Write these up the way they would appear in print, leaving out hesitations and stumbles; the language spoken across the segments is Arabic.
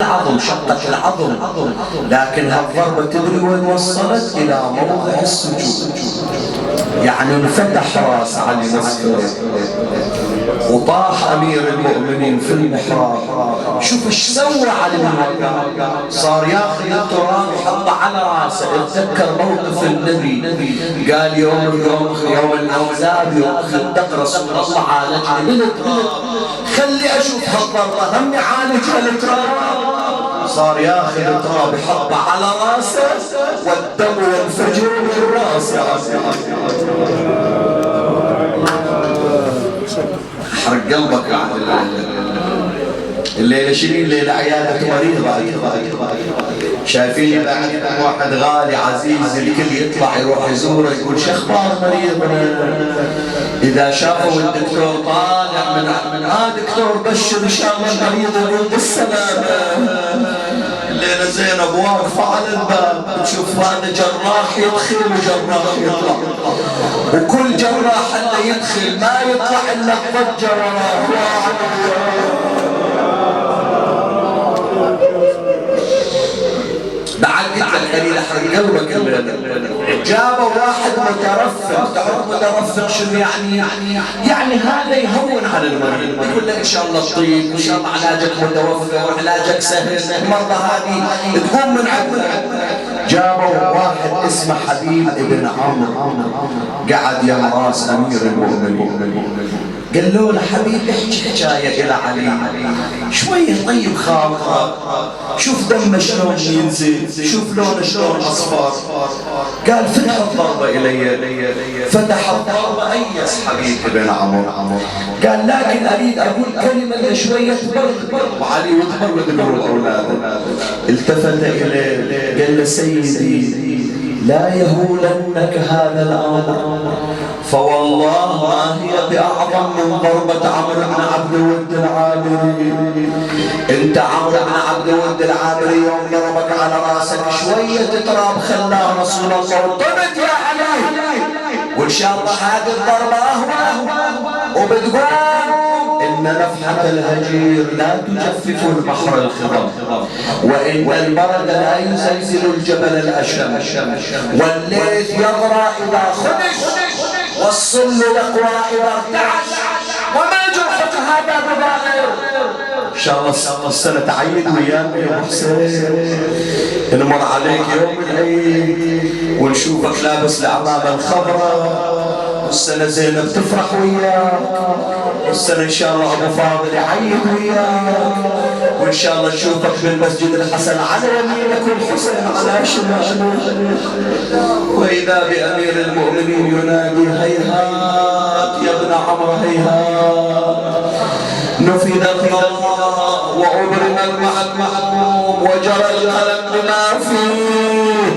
العظم، شقت العظم، لكن هالضربة تدري وين وصلت؟ إلى موضع السجود. يعني انفتح راس علي نصفه وطاح أمير المؤمنين في المحراب. شوف ايش سوى علي من وقع، صار ياخذ التراب يحطه على راسه. اتذكر موقف النبي، قال يوم الأحزاب يوم خندق رسول الله عالجني بالتراب، خلي اشوف هالضربة همي عالجها التراب. صار ياخذ التراب يحطه على راسه والدم ينفجر من راسه. حرق قلبك بعد الليلة شنو؟ الليلة عيادة مريضة. شايفين بعد واحد غالي عزيز الكل يطلع يروح يزوره يقول شو اخبار مريضنا؟ اذا شافوا الدكتور طالع من دكتور بشر ان شاء الله المريض يقول بالسلامة. الليلة زينب واقفة على الباب تشوف هذا جراح يدخل وجراح يطلع، وكل جراح اللي يدخل ما يطلع الا الضجة وراه. بعد القليل احرق قلبك. جابوا واحد مترفق. تعرف مترفق شنو يعني هذا يهون على المريض، يقول له ان شاء الله طيب، ان شاء الله علاجك متوفر وعلاجك سهل، المرضى هذه تقوم من عندنا. جابوا واحد اسمه حبيب ابن عمرو، قعد يا راس امير المؤمنين، قال له حبيبي احكي حكايه الى علي شويه طيب خاطره، شوف دمه شلون ينزل، شوف لونه شلون اصفر. قال فتح الضربه الي، فتح الضربه ايس حبيب ابن عمرو. قال لكن اريد اقول كلمه شويه تبرد. وعلي وتبرد قلوب اولاده. التفت اليه قال له سيدي لا يهولنك هذا الامر، فوالله ما هي بأعظم من ضربة عمرو بن عبد الود العامري. انت عمرو بن عبد الود العامري يوم ضربك على راسك شوية تراب خلاه رسول الله وطبت يا علي، وان شاء الله هذه الضربة اهون وبتقول إن نفحة الهجير لا تجفف البحر الخضر، وإن البرد لا يزلزل الجبل الأشم، والليث يضرى إذا خدش، والصل يقوى إذا ارتعش، وما جرحك هذا بظاهر. إن شاء الله السنة تعيد وياك يا حسين، نمر عليك يوم العيد ونشوفك لابس العمامة الخضراء، والسنة زينب تفرح وياك، والسنة إن شاء الله أبو فاضل يعيد وياك، وإن شاء الله نشوفك بالمسجد الحسن على يمينك والحسين على شمالك. وإذا بأمير المؤمنين ينادي هيهات يا ابن عمرو هيهات، نفذ القضاء وأبرم المحكوم وجرى القلم بما فيه،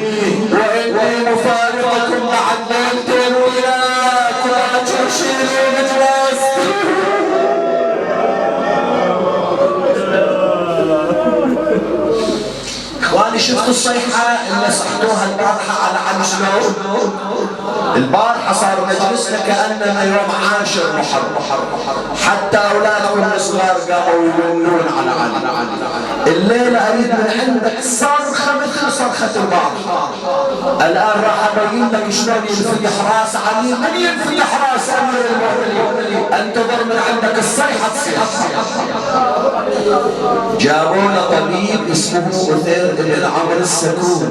وإني مفارقكم مع الليلتين وياك ولا تشيلوا مجلس. اخواني شفتوا الصيحة اللي صحتوها البارحة على علي شلون؟ البارحة صار مجلسنا كأننا يوم 10 محرم، حتى أولادكم الصغار قاموا يمنون على علي. الليلة أريد من عندك صرخة مثل صرخة البارحة. الآن راح أبين لك شلون ينفتح راس علي، من ينفتح راس أمير المؤمنين. انتظر من عندك الصيحة تصيح. جابوا له طبيب اسمه أثير بن عمرو السكون،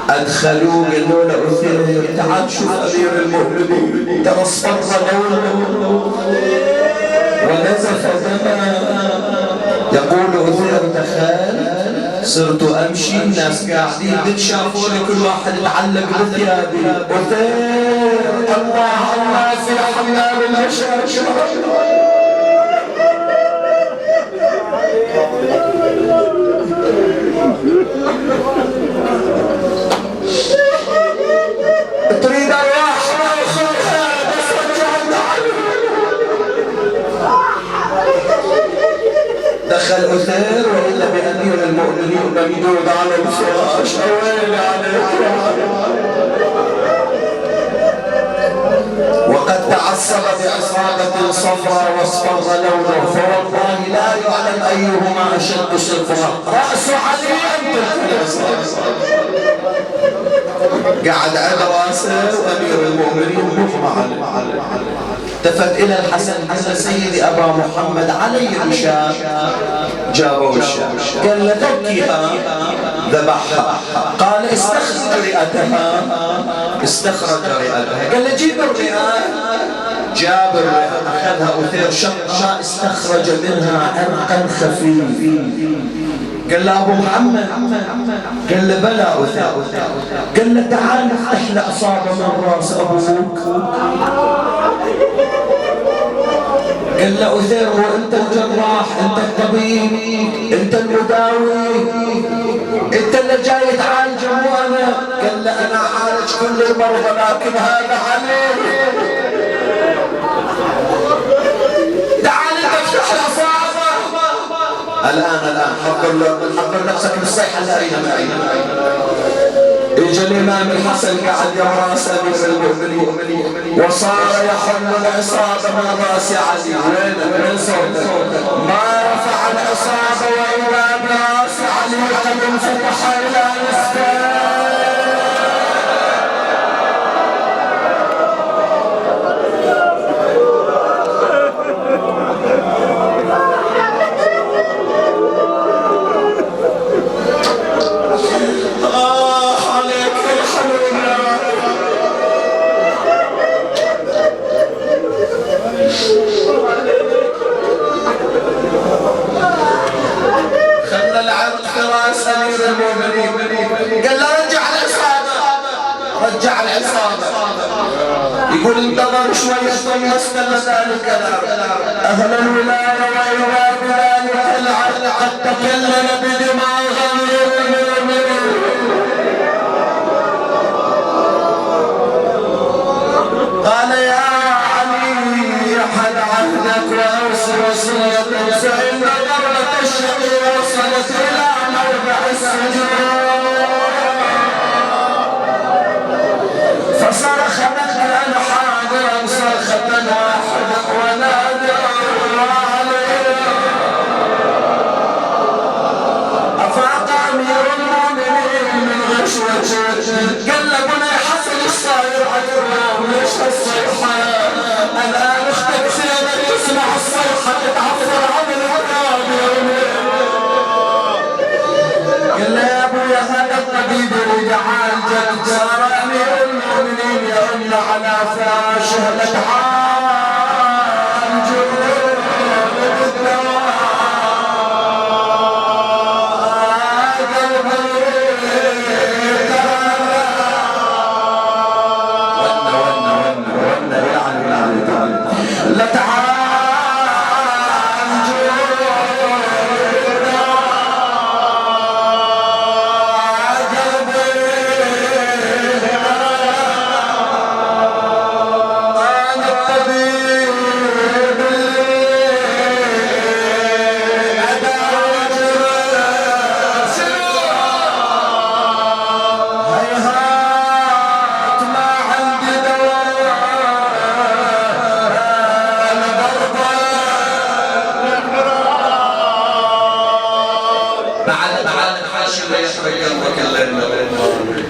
أدخلوه قالوا له أثير تعال شوف أمير المؤمنين، ترى اصفر لونه ونزف دمه. يقول أثير دخل صرت أمشي الناس قاعدين بتشافوني كل واحد معلق بثيابي. أثير الله الله في حمام المشاكل. تريد ارواح بس رجعنا. دخل أثير وإلا بأمير المؤمنين ممدود على الفراش. أويلي عليك وقد تعصب بعصابة صفراء واصفر لونه، فوالله لا يعلم أيهما أشد صفرا، رأس علي أم تلك العصابة. قعد على راسه وأمير المؤمنين مغمى عليه. التفت إلى الحسن، قال سيدي أبا محمد علي الشاة. جابوا الشاة، قال له ذكيها، ذبحها. قال استخرج رئتها، استخرج رئتها. قال له جيب الرئة، جاب الرئة، أخذها أثير شقها، استخرج منها عرقا خفيف. قال له أبو محمد، قال له بلى أثير. قال له تعال نفتح العصابة من راس أبوك. قال له أثير وأنت الجراح، أنت الطبيب، أنت المداوي، أنت اللي جاي تعالج أموانا. قال له أنا عالج كل المرضى لكن هذا عليه. تعال تفتح العصابة الآن حضر نفسك بالصيحة اللي اجى الامام الحسن قاعد يراس امير المؤمنين وصار يحل العصابه من راس علي. وين صوته؟ ما رفع العصابه واذا براس علي قد انفتح الى نصفين. خلى العرض في راس امير المؤمنين. قال له رجع العصابه. يقول انتظر شويه ثم استل ذلك العرض. اهل الولايه وايها ذلك العرض قد تكلم بدماغ امير المؤمنين. قال يا علي حد عهدك واوصي وصيتك، فان ضربة الشقي وصلت الى موضع السجود. فصرخ نخلا حاضرا صرخة واحدة ونادى عليه. افاق امير المؤمنين من غشوته. قال له بني حسن الصاير عجبهم ليش الصيحة؟ الآن اختك زينب تسمع الصيحة تتعفر عن العذاب. قال له يا ابويا هذا الطبيب رجع عالجك، صار امير المؤمنين يرن على فراشه لتعالجه بالدواء.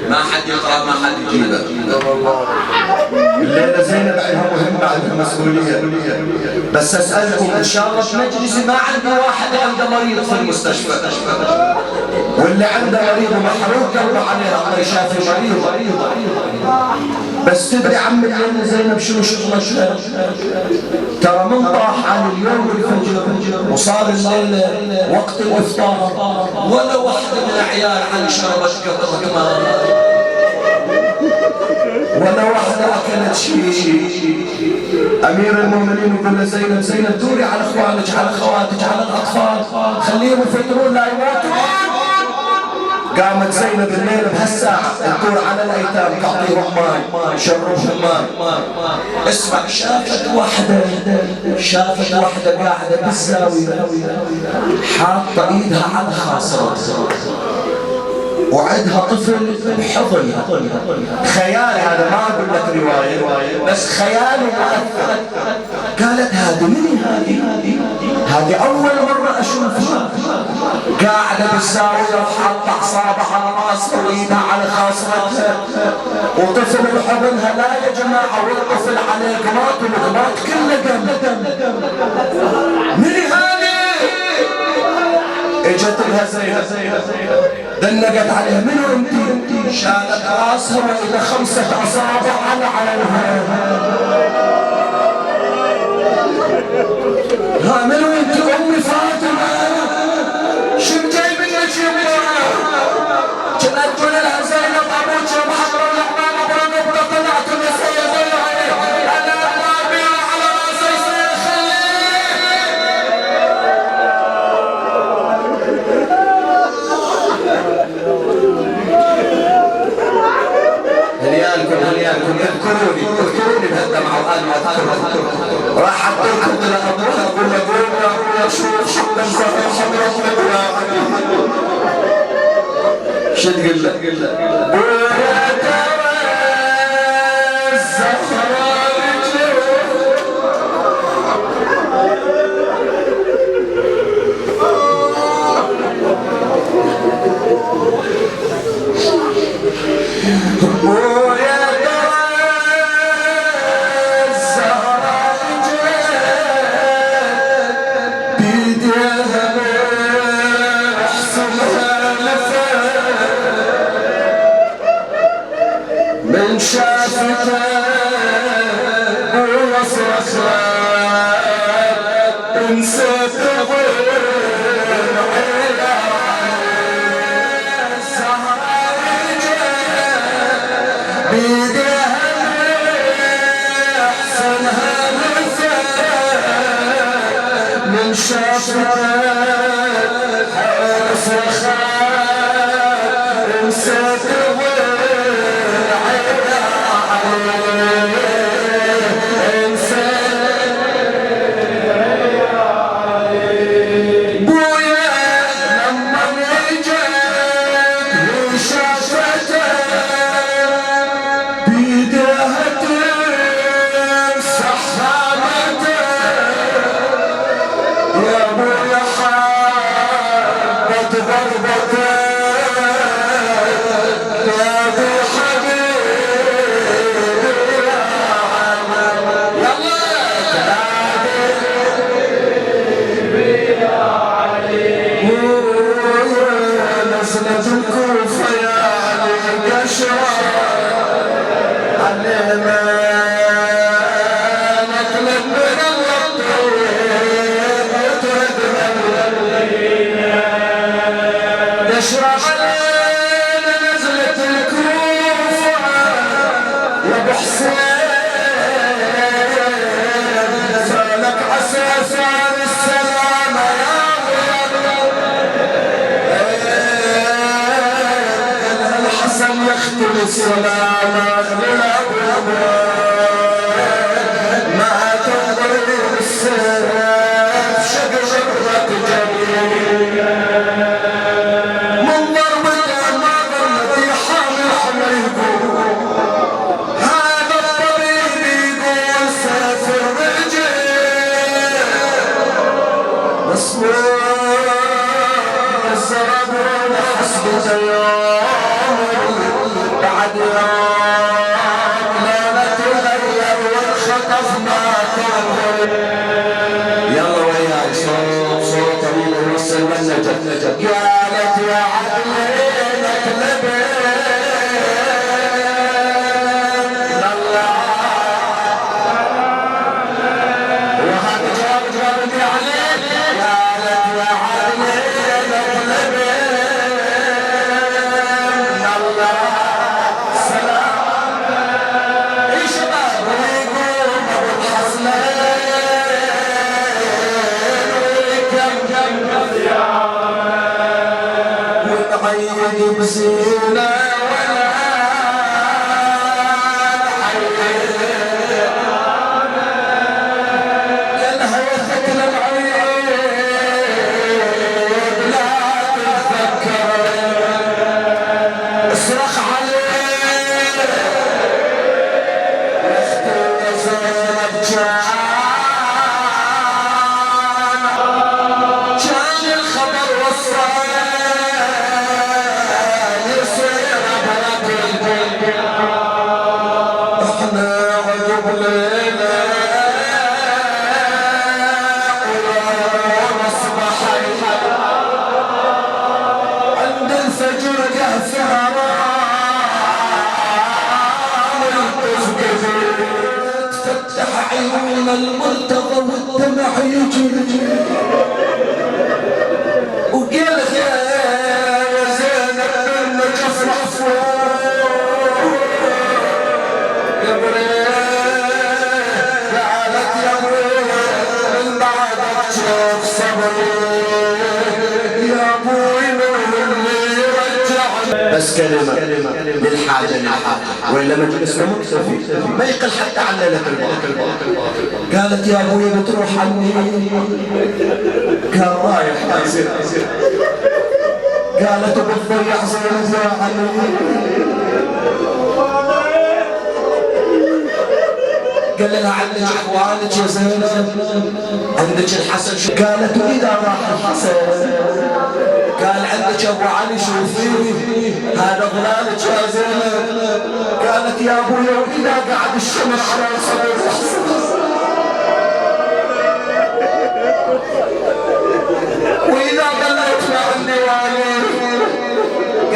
ما حد يقرأ ما حد يجيبه. الليلة زينب عندها مهمة، عندها مسؤولية. بس أسألكم إن شاء الله في مجلسي ما عندنا واحد عنده مريض في المستشفى، واللي عنده مريض ومحروق قلبه عليه الله يشافي مريض. بس تدري عمي الليلة زينب شنو شغلتها؟ ترى من طاح عن اليوم والفجر وصار الليلة وقت الإفطار ولا واحدة من العيال عن شربت قطرة ماء، ولا واحدة أكلت شيء. أمير المؤمنين يقول لزينب زينب دوري على إخوانك على خواتك على الأطفال خليهم يفطرون لا يموتون. قامت زينب الليل بهالساعة تدور على الأيتام تعطيهم ماء شربهم ماء. اسمع، شافت واحدة قاعدة بالزاوية حاطة إيدها على خاصرتها وعندها طفل بحضن. خيال هذا، ما اقول لك روايه بس خيال مؤثر. قالت هذه مني، هذه اول مره اشوفها قاعده بالزاويه وحاطه اصابعها على راسها وايدها على خاصرتها وطفل بحضنها. لا يا جماعه، والطفل عليه قماط والقماط كله دم. مني هذه؟ اجت لها زيها دنقت عليها. منو انت؟ شالت راسها والى 5 اصابع على عينها. ها منو انت؟ امي فاطمه. شو جايب لك يما؟ كانت تقول لها زينب ابوك يوم حضر الرحمن ابو نبضه طلعت من سيدي انا ابي على راسي يصير هنيالكم اذكروني بهالدمعه وانا راح اعطيكم الى ابوها اقول له قوم يا شوف شو نزل حضرتك شو تقول له؟ من شافته وصرخت انسيت غير عيلة الزهراء بيديها احسنها مثال. من شافته وصرخت انسيت السلام ما تضرب السيف شقشقك جميل من ضرب الأمر التي حامل حمله هذا الطريق يقول سيف الرجال مسموع الزرابون حسب زيار بعد يوم لا نتغير والخطف ما تغير. يلا وياي صوت طويل ونص المنجة قالت يا عقلينك لبين الله وهذا جوابي عليك. قالت يا عقلينك لبين الله عيد بزينة ولا عيد كلها وثقل العيد لا تتذكر على الملتقى والدمع يجري وقالت يا زينب النجف محفوظ يا بريء قالت يا بريء من بعدك شوف صبري يا ابوي اللي يرجعني. بس كلمة للحاجة وإلا مجلسنا مكتفي ما يقل حتى عن ليلة الباطل. قالت يا ابوي بتروح عني قال رايح يصير قالت بتضيع زينب عني قال لها عندك اخوانك يا زينب عندك الحسن قالت واذا راح الحسن قال عندك ابو علي شوفي هذا ظلالك يا زينب قالت يا ابوي واذا قعد الشمس على صدر الحسن واذا ضليت ما عندي والي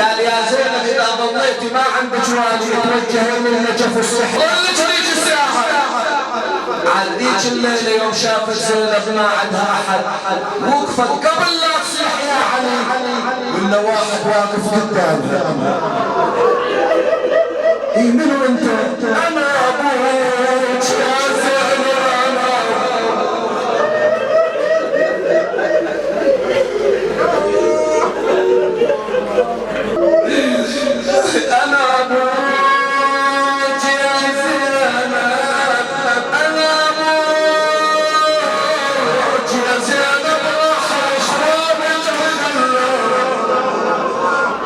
قال يا زينب اذا ضليتي ما عندك والي توجهي من النجف السحر ضلت ليك الساحه عنديك الليله يوم شافت زينب ما عندها احد وقفت قبل لا تصيح يا علي ولا واحد واقف قدامها اي منو انت؟ انا ابوك يا زينب انا ابوك يا زينب انا ابوك يا زينب راح اشرب الجنة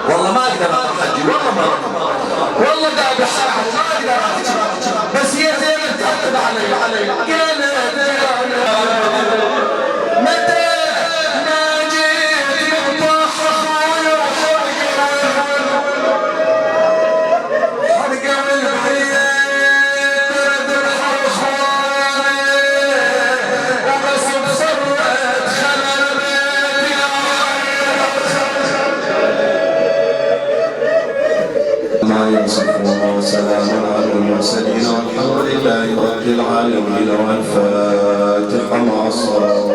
والله ما اقدر احكي والله قاعد احكي ما اقدر احكي بس هي زينب تحطب علي قالت متى ما جيت مطاح اخويا حرقة بالحياة درحر اخواني وبس بصرت خلل بيتي ما يصفون وسلام على المرسلين والحمد لله رب العالمين والفاتحة مع الصلاة.